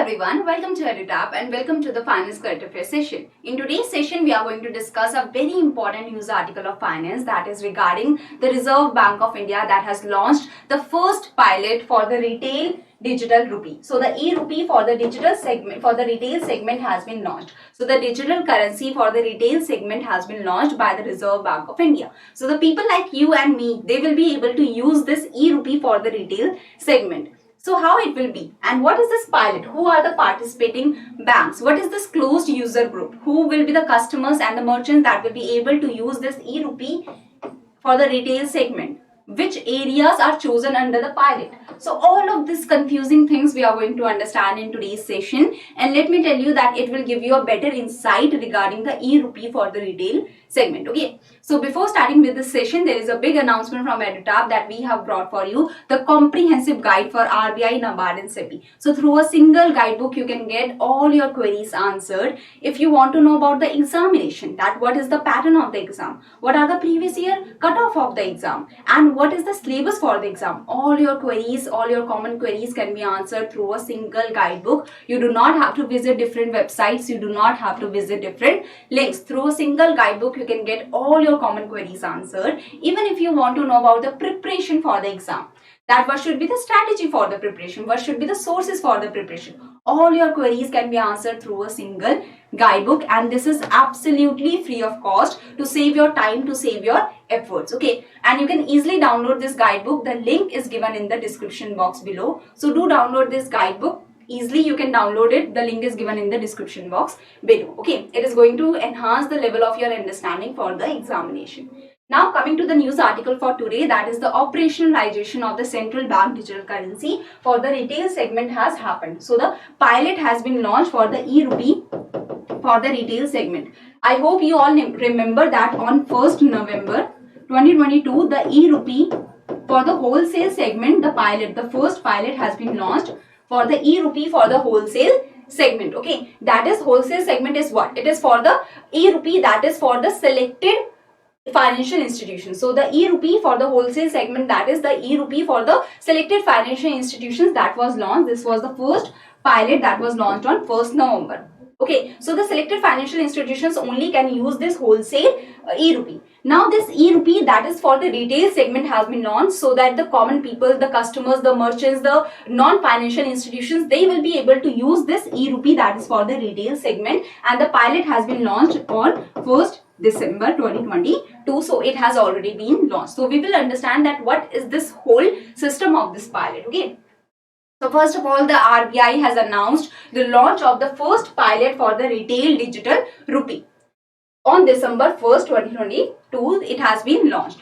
everyone, welcome to EduTap and welcome to the Finance Current Affairs session. In today's session, we are going to discuss a very important news article of finance that is regarding the Reserve Bank of India that has launched the first pilot for the retail digital rupee. So the e-rupee for the digital segment, for the retail segment has been launched. So the digital currency for the retail segment has been launched by the Reserve Bank of India. So the people like you and me, they will be able to use this e-rupee for the retail segment. So how it will be and what is this pilot? Who are the participating banks? What is this closed user group? Who will be the customers and the merchants that will be able to use this e-rupee for the retail segment? Which areas are chosen under the pilot? So all of these confusing things we are going to understand in today's session, and let me tell you that it will give you a better insight regarding the e-rupee for the retail segment. Okay, so before starting with this session, there is a big announcement from EduTap that we have brought for you the comprehensive guide for RBI, NABARD and SEBI. So through a single guidebook you can get all your queries answered. If you want to know about the examination, that what is the pattern of the exam, what are the previous year cutoff of the exam, and what is the syllabus for the exam, all your queries, all your common queries can be answered through a single guidebook. You do not have to visit different websites, you do not have to visit different links. Through a single guidebook you can get all your common queries answered. Even if you want to know about the preparation for the exam, that what should be the strategy for the preparation, what should be the sources for the preparation, all your queries can be answered through a single guidebook, and this is absolutely free of cost to save your time, to save your efforts. Okay, and you can easily download this guidebook. The link is given in the description box below, so do download this guidebook. Easily you can download it. The link is given in the description box below. Okay, it is going to enhance the level of your understanding for the examination. Now coming to the news article for today, that is the operationalization of the central bank digital currency for the retail segment has happened. So the pilot has been launched for the e-rupee for the retail segment. I hope you all remember that on 1st November 2022, the e-rupee for the wholesale segment, the first pilot has been launched for the e-rupee for the wholesale segment. Okay, that is wholesale segment is what? It is for the e-rupee that is for the selected financial institutions. So the e-rupee for the wholesale segment, that is the e-rupee for the selected financial institutions that was launched. This was the first pilot that was launched on 1st November. Okay, so the selected financial institutions only can use this wholesale e-rupee. Now this e-rupee that is for the retail segment has been launched so that the common people, the customers, the merchants, the non-financial institutions, they will be able to use this e-rupee that is for the retail segment, and the pilot has been launched on 1st December 2022. So it has already been launched. So we will understand that what is this whole system of this pilot. Okay. So first of all, the RBI has announced the launch of the first pilot for the retail digital rupee. On December 1st, 2022, it has been launched.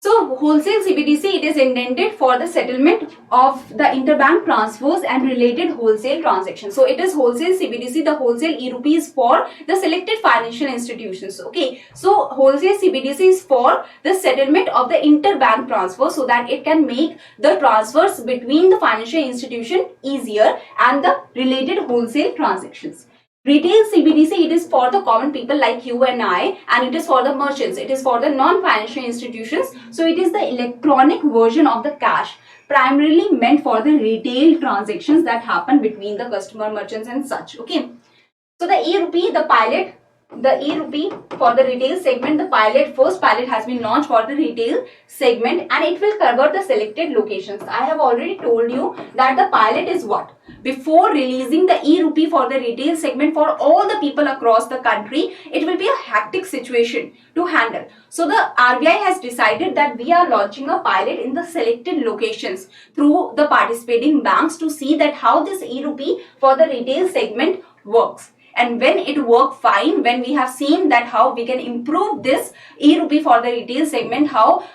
So wholesale CBDC, it is intended for the settlement of the interbank transfers and related wholesale transactions. So it is wholesale CBDC, the wholesale e-rupee is for the selected financial institutions. Okay, so wholesale CBDC is for the settlement of the interbank transfer so that it can make the transfers between the financial institution easier and the related wholesale transactions. Retail CBDC, it is for the common people like you and I, and it is for the merchants, it is for the non-financial institutions. So it is the electronic version of the cash, primarily meant for the retail transactions that happen between the customer, merchants and such. Okay, so the e-rupee, the pilot, the e-rupee for the retail segment, the first pilot has been launched for the retail segment, and it will cover the selected locations. I have already told you that the pilot is what? Before releasing the e-rupee for the retail segment for all the people across the country, it will be a hectic situation to handle. So the RBI has decided that we are launching a pilot in the selected locations through the participating banks to see that how this e-rupee for the retail segment works. And when it worked fine, when we have seen that how we can improve this e-rupee for the retail segment, how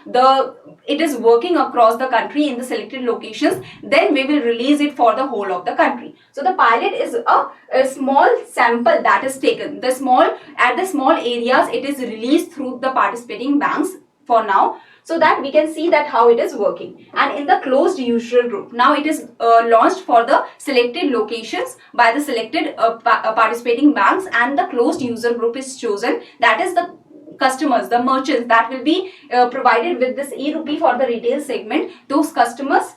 it is working across the country in the selected locations, then we will release it for the whole of the country. So the pilot is a small sample that is taken. At the small areas, it is released through the participating banks for now, so that we can see that how it is working. And in the closed user group, now it is launched for the selected locations by the selected participating banks, and the closed user group is chosen, that is the customers, the merchants that will be provided with this e-rupee for the retail segment. Those customers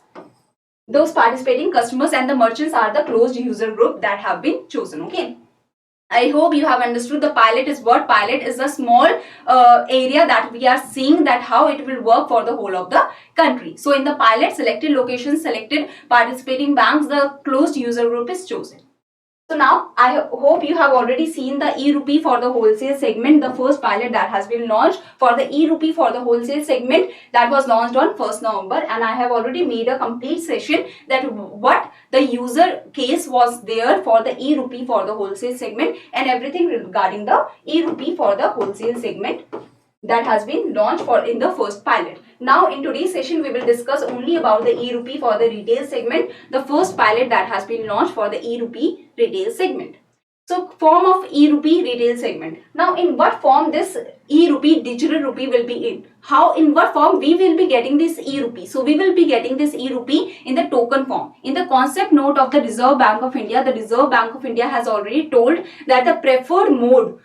those participating customers and the merchants are the closed user group that have been chosen. Okay, I hope you have understood the pilot is what. Pilot is a small area that we are seeing that how it will work for the whole of the country. So in the pilot, selected locations, selected participating banks, the closed user group is chosen. So now I hope you have already seen the e-Rupee for the wholesale segment, the first pilot that has been launched for the e-Rupee for the wholesale segment that was launched on 1st November, and I have already made a complete session that what the user case was there for the e-Rupee for the wholesale segment and everything regarding the e-Rupee for the wholesale segment that has been launched for in the first pilot. Now in today's session we will discuss only about the e-Rupee for the retail segment, the first pilot that has been launched for the e-Rupee retail segment. So form of e-Rupee retail segment. Now in what form this e-Rupee digital rupee will be in? How, in what form we will be getting this e-Rupee? So we will be getting this e-Rupee in the token form. In the concept note of the Reserve Bank of India, the Reserve Bank of India has already told that the preferred mode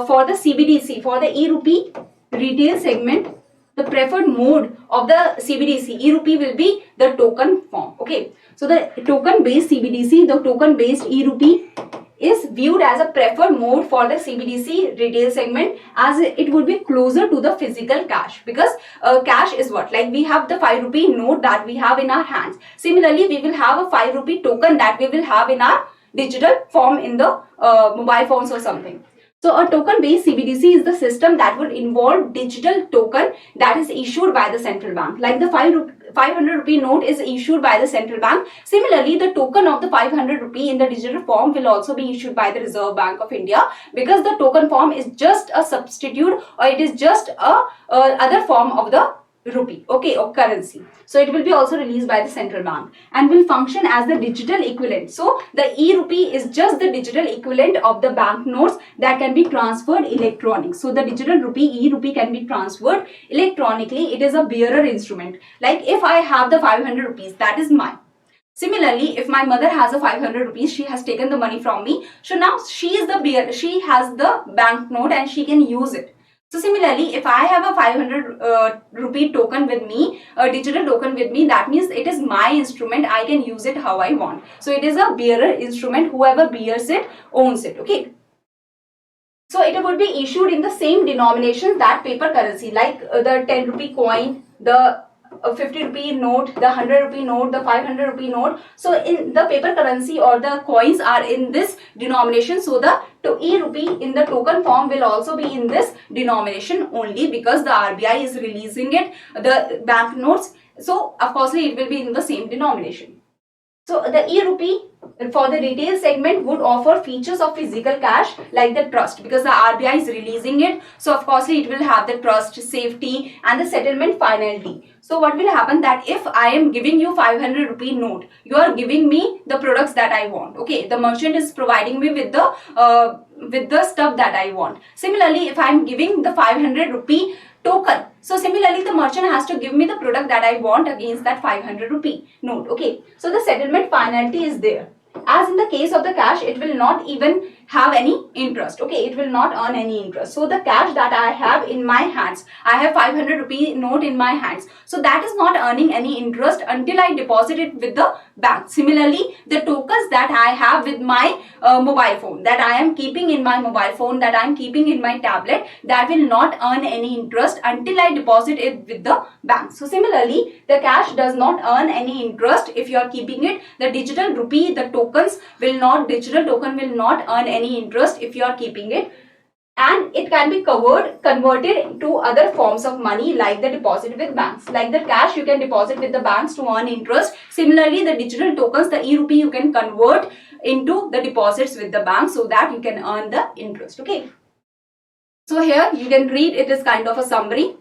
for the CBDC, for the e-Rupee retail segment, the preferred mode of the CBDC e-Rupee will be the token form. Okay, so the token based CBDC, the token based e-Rupee is viewed as a preferred mode for the CBDC retail segment, as it would be closer to the physical cash, because cash is what, like we have the 5 rupee note that we have in our hands. Similarly, we will have a 5 rupee token that we will have in our digital form in the mobile phones or something. So a token based CBDC is the system that would involve digital token that is issued by the central bank. Like the 500 rupee note is issued by the central bank. Similarly, the token of the 500 rupee in the digital form will also be issued by the Reserve Bank of India, because the token form is just a substitute, or it is just a other form of the rupee, okay, or currency. So it will be also released by the central bank and will function as the digital equivalent. So the e-Rupee is just the digital equivalent of the banknotes that can be transferred electronically. So the digital rupee, e-Rupee, can be transferred electronically. It is a bearer instrument. Like if I have the 500 rupees, that is mine. Similarly, if my mother has a 500 rupees, she has taken the money from me. So now she is the bearer, she has the banknote and she can use it. So similarly, if I have a 500 rupee token with me, a digital token with me, that means it is my instrument. I can use it how I want. So it is a bearer instrument. Whoever bears it owns it. Okay. So it would be issued in the same denomination that paper currency, like the 10 rupee coin, the 50 rupee note, the 100 rupee note, the 500 rupee note. So in the paper currency or the coins are in this denomination. So the e-Rupee in the token form will also be in this denomination only, because the RBI is releasing it, the banknotes. So of course it will be in the same denomination. So the e-Rupee for the retail segment would offer features of physical cash like the trust, because the RBI is releasing it. So of course it will have the trust, safety and the settlement finality. So what will happen, that if I am giving you 500 rupee note, you are giving me the products that I want. Okay, the merchant is providing me with the stuff that I want. Similarly, if I am giving the 500 rupee token, so similarly the merchant has to give me the product that I want against that 500 rupee note. Okay, so the settlement finality is there. As in the case of the cash, it will not even have any interest. Okay, it will not earn any interest. So the cash that I have in my hands, I have 500 rupee note in my hands, so that is not earning any interest until I deposit it with the bank. Similarly, the tokens that I have with my mobile phone, that I am keeping in my mobile phone, that I am keeping in my tablet, that will not earn any interest until I deposit it with the bank. So similarly, the cash does not earn any interest if you are keeping it. The digital rupee, the digital token will not earn any interest if you are keeping it, and it can be converted to other forms of money like the deposit with banks. Like the cash, you can deposit with the banks to earn interest. Similarly, the digital tokens, the e-Rupee, you can convert into the deposits with the bank so that you can earn the interest. Okay, so here you can read, it is kind of a summary.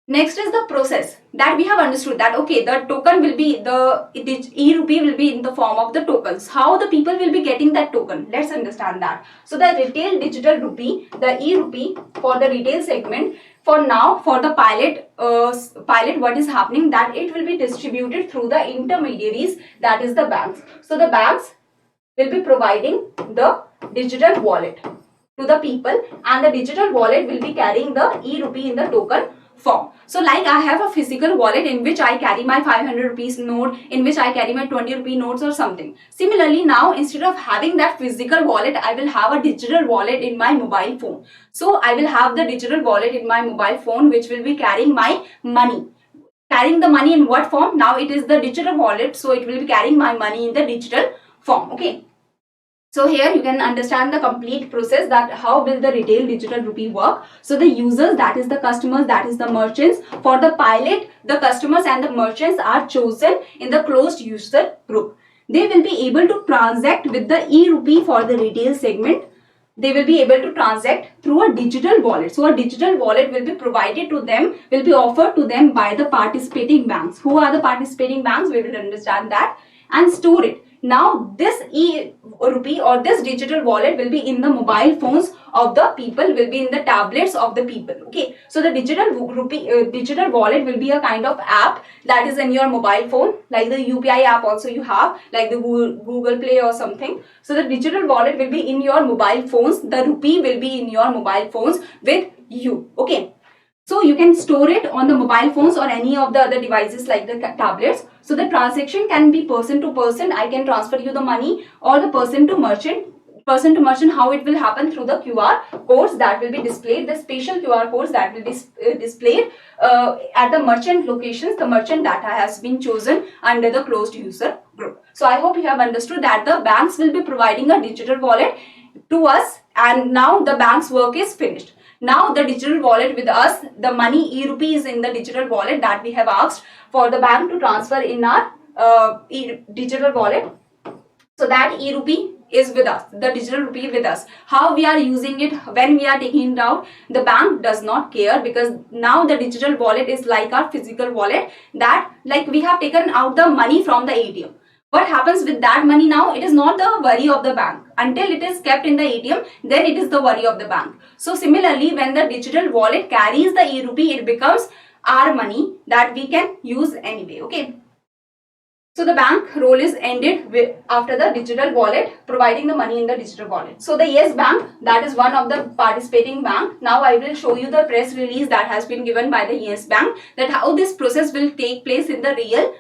Next is the process that we have understood, that okay, the token will be, the e-Rupee will be in the form of the tokens. How the people will be getting that token? Let's understand that. So the retail digital rupee, the e-Rupee for the retail segment, for now, for the pilot, what is happening, that it will be distributed through the intermediaries, that is the banks. So the banks will be providing the digital wallet to the people, and the digital wallet will be carrying the e-Rupee in the token form. So like I have a physical wallet in which I carry my 500 rupees note, in which I carry my 20 rupee notes or something. Similarly, now instead of having that physical wallet, I will have a digital wallet in my mobile phone. So I will have the digital wallet in my mobile phone which will be carrying my money. Carrying the money in what form? Now it is the digital wallet, so it will be carrying my money in the digital form. Okay. So here you can understand the complete process, that how will the retail digital rupee work. So the users, that is the customers, that is the merchants. For the pilot, the customers and the merchants are chosen in the closed user group. They will be able to transact with the e-rupee for the retail segment. They will be able to transact through a digital wallet. So a digital wallet will be provided to them, will be offered to them by the participating banks. Who are the participating banks? We will understand that and store it. Now this e-rupee or this digital wallet will be in the mobile phones of the people, will be in the tablets of the people. Okay, so the digital rupee digital wallet will be a kind of app that is in your mobile phone, like the UPI app also you have, like the Google Play or something. So the digital wallet will be in your mobile phones, the rupee will be in your mobile phones with you. Okay, so you can store it on the mobile phones or any of the other devices like the tablets. So the transaction can be person to person. I can transfer you the money, or the person to merchant. Person to merchant, how it will happen? Through the QR codes that will be displayed, the special QR codes that will be displayed at the merchant locations, the merchant data has been chosen under the closed user group. So I hope you have understood that the banks will be providing a digital wallet to us, and now the bank's work is finished. Now the digital wallet with us, the money e-rupee is in the digital wallet that we have asked for the bank to transfer in our digital wallet. So that e-rupee is with us, the digital rupee with us. How we are using it, when we are taking it out, the bank does not care, because now the digital wallet is like our physical wallet, that like we have taken out the money from the ATM. What happens with that money now? It is not the worry of the bank. Until it is kept in the ATM, then it is the worry of the bank. So similarly, when the digital wallet carries the e-rupee, it becomes our money that we can use anyway. Okay. So the bank role is ended after the digital wallet, providing the money in the digital wallet. So the Yes Bank, that is one of the participating bank. Now I will show you the press release that has been given by the Yes Bank, that how this process will take place in the real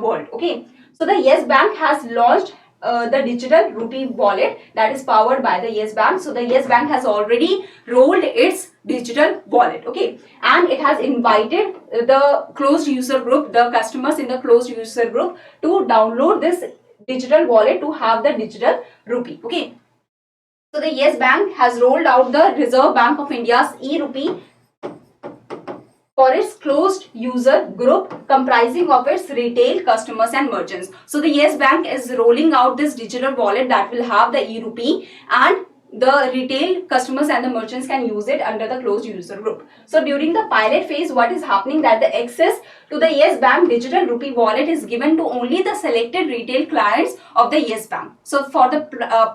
world. Okay. So the Yes Bank has launched the digital rupee wallet that is powered by the Yes Bank. So the Yes Bank has already rolled its digital wallet. Okay, and it has invited the closed user group, the customers in the closed user group, to download this digital wallet to have the digital rupee. Okay, so the Yes Bank has rolled out the Reserve Bank of India's e-rupee for its closed user group comprising of its retail customers and merchants. So the Yes Bank is rolling out this digital wallet that will have the e-rupee, and the retail customers and the merchants can use it under the closed user group. So during the pilot phase, what is happening, that the access to the Yes Bank digital rupee wallet is given to only the selected retail clients of the Yes Bank. So for the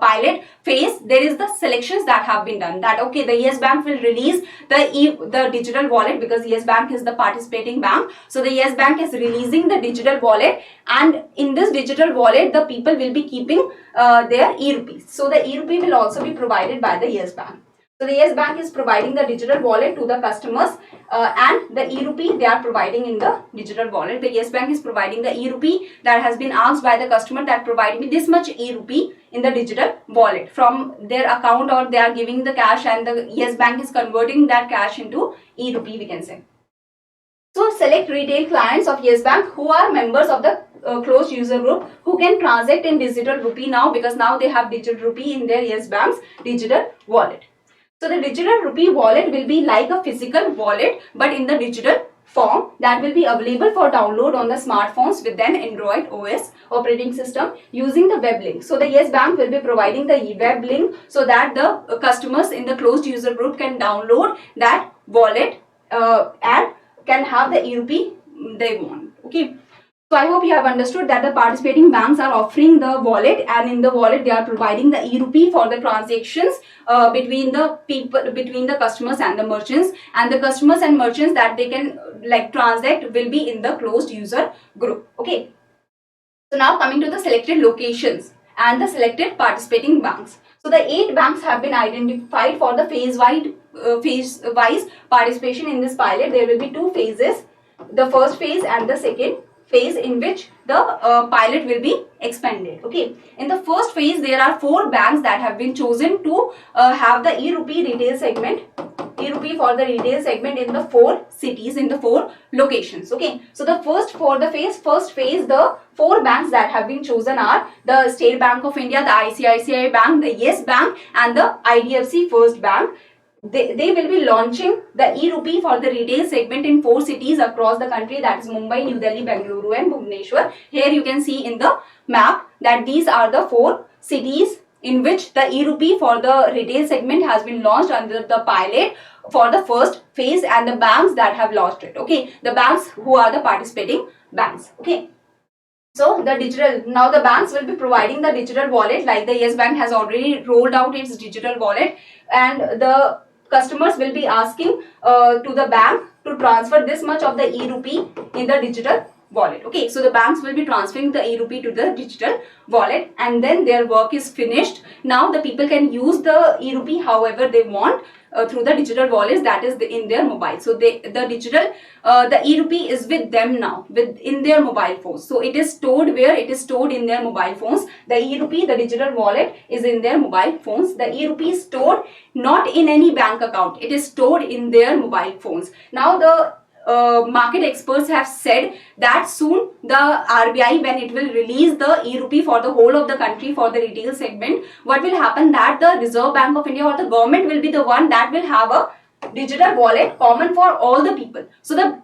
pilot phase, there is the selections that have been done, that okay, the Yes Bank will release the digital wallet, because Yes Bank is the participating bank. So the Yes Bank is releasing the digital wallet, and in this digital wallet the people will be keeping their e-rupees. So the e-rupee will also be provided by the Yes Bank. So the Yes Bank is providing the digital wallet to the customers, and the e-rupee they are providing in the digital wallet. The Yes Bank is providing the e-rupee that has been asked by the customer, that provide me this much e-rupee in the digital wallet from their account, or they are giving the cash and the Yes Bank is converting that cash into e-rupee, we can say. So select retail clients of Yes Bank who are members of the closed user group, who can transact in digital rupee now, because now they have digital rupee in their Yes Bank's digital wallet. So the digital rupee wallet will be like a physical wallet, but in the digital form, that will be available for download on the smartphones with an Android OS operating system using the web link. So the Yes Bank will be providing the web link so that the customers in the closed user group can download that wallet and can have the e-rupee they want. Okay. So I hope you have understood that the participating banks are offering the wallet, and in the wallet they are providing the e-rupee for the transactions between the people, between the customers and the merchants, and the customers and merchants that they can like transact will be in the closed user group. Okay. So now coming to the selected locations and the selected participating banks. So the 8 banks have been identified for the phase-wide phase wise participation in this pilot. There will be two phases, the first phase and the second phase, in which the pilot will be expanded. Okay, in the first phase there are 4 banks that have been chosen to have the e-Rupee retail segment, e-Rupee for the retail segment in the 4 cities, in the 4 locations. Okay, so the first phase, the 4 banks that have been chosen are the State Bank of India, the ICICI Bank, the Yes Bank, and the IDFC First Bank. They will be launching the e-Rupee for the retail segment in 4 cities across the country, that is Mumbai, New Delhi, Bengaluru and Bhubaneswar. Here you can see in the map that these are the 4 cities in which the e-Rupee for the retail segment has been launched under the pilot for the first phase, and the banks that have launched it. Okay, the banks who are the participating banks. Okay, so the digital, now the banks will be providing the digital wallet, like the Yes Bank has already rolled out its digital wallet, and the customers will be asking to the bank to transfer this much of the e-Rupee in the digital wallet. Okay, so the banks will be transferring the e-Rupee to the digital wallet, and then their work is finished. Now the people can use the e-Rupee however they want through the digital wallets, that is in their mobile. So the e-Rupee is with them now, in their mobile phones. So it is stored where? It is stored in their mobile phones. The e-Rupee, the digital wallet, is in their mobile phones. The e-Rupee is stored not in any bank account. It is stored in their mobile phones. Now the market experts have said that soon the RBI, when it will release the e-Rupee for the whole of the country for the retail segment, what will happen, that the Reserve Bank of India or the government will be the one that will have a digital wallet common for all the people. So the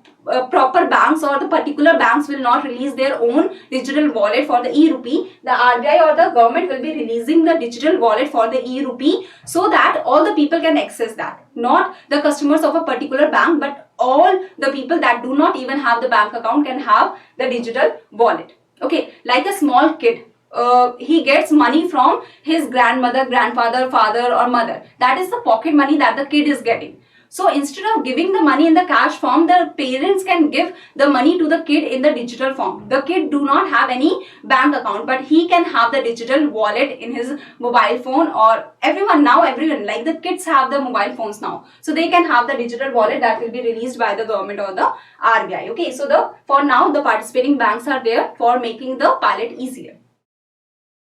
proper banks or the particular banks will not release their own digital wallet for the e-Rupee. The RBI or the government will be releasing the digital wallet for the e-Rupee, so that all the people can access that. Not the customers of a particular bank, but all the people that do not even have the bank account can have the digital wallet. Okay, like a small kid, he gets money from his grandmother, grandfather, father or mother. That is the pocket money that the kid is getting. So instead of giving the money in the cash form, the parents can give the money to the kid in the digital form. The kid do not have any bank account, but he can have the digital wallet in his mobile phone, or everyone, like the kids have the mobile phones now. So they can have the digital wallet that will be released by the government or the RBI. Okay, so for now the participating banks are there for making the pilot easier.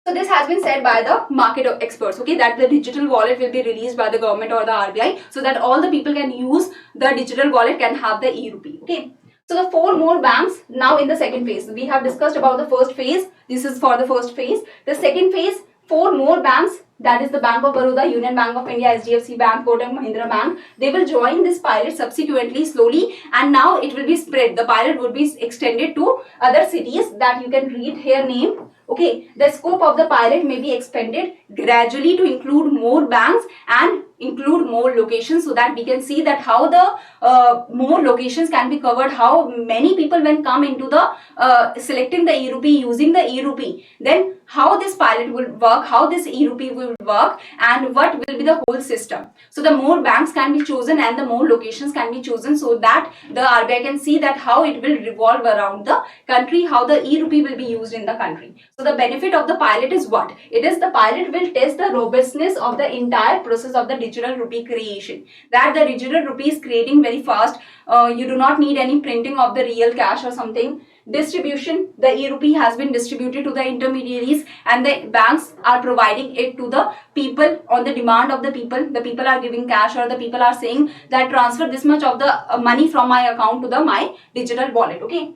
So this has been said by the market experts, okay, that the digital wallet will be released by the government or the RBI, so that all the people can use the digital wallet, can have the e-Rupee. Okay, so the 4 more banks now in the second phase. We have discussed about the first phase. This is for the first phase. The second phase, 4 more banks, that is the Bank of Baroda, Union Bank of India, HDFC Bank, Kotak Mahindra Bank. They will join this pilot subsequently, slowly, and now it will be spread. The pilot would be extended to other cities that you can read here name. Okay, the scope of the pilot may be expanded gradually to include more banks and include more locations, so that we can see that how the more locations can be covered, how many people when come into the selecting the e-Rupee, using the e-Rupee, then how this pilot will work, how this e-Rupee will work, and what will be the whole system. So the more banks can be chosen and the more locations can be chosen, so that the RBI can see that how it will revolve around the country, how the e-Rupee will be used in the country. So the benefit of the pilot is what? It is the pilot will test the robustness of the entire process of the digital rupee creation. That the digital rupee is creating very fast. You do not need any printing of the real cash or something. Distribution, the e-Rupee has been distributed to the intermediaries, and the banks are providing it to the people on the demand of the people. The people are giving cash, or the people are saying that transfer this much of the money from my account to my digital wallet. Okay,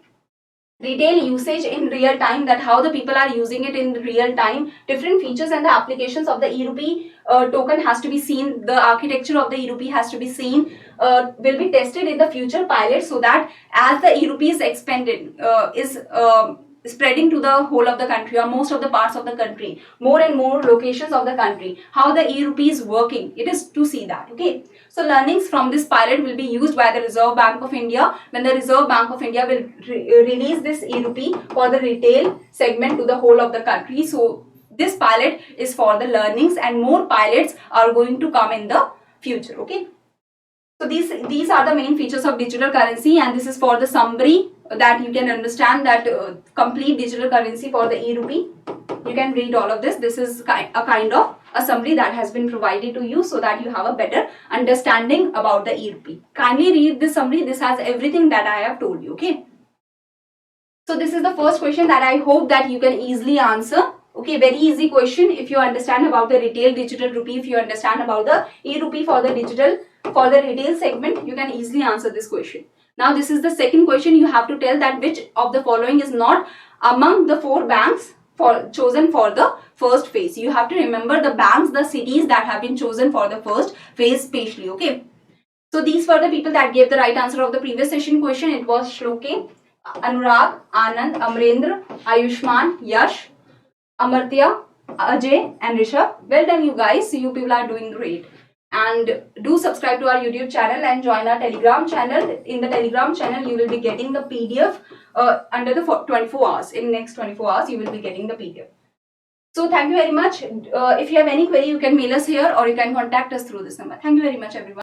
retail usage in real time, that how the people are using it in real time. Different features and the applications of the e-Rupee token has to be seen. The architecture of the e-Rupee has to be seen, will be tested in the future pilot, so that as the e-Rupee is expanded, spreading to the whole of the country or most of the parts of the country, more and more locations of the country, how the e-Rupee is working, it is to see that. Okay, so learnings from this pilot will be used by the Reserve Bank of India when the Reserve Bank of India will release this e-Rupee for the retail segment to the whole of the country. So this pilot is for the learnings, and more pilots are going to come in the future. Okay, so these are the main features of digital currency, and this is for the summary, that you can understand that complete digital currency for the e-Rupee. You can read all of this. This is a kind of a summary that has been provided to you so that you have a better understanding about the e-Rupee. Kindly read this summary. This has everything that I have told you. Okay. So this is the first question that I hope that you can easily answer. Okay, very easy question. If you understand about the retail digital rupee, if you understand about the e-Rupee for the digital, for the retail segment, you can easily answer this question. Now this is the second question. You have to tell that which of the following is not among the 4 banks chosen for the first phase. You have to remember the banks, the cities that have been chosen for the first phase specially. Okay. So these were the people that gave the right answer of the previous session question. It was Shloke, Anurag, Anand, Amrendra, Ayushman, Yash, Amartya, Ajay and Rishabh. Well done you guys. You people are doing great. And do subscribe to our YouTube channel and join our Telegram channel. In the Telegram channel, you will be getting the PDF under the 24 hours. In next 24 hours, you will be getting the PDF. So thank you very much. If you have any query, you can mail us here or you can contact us through this number. Thank you very much everyone.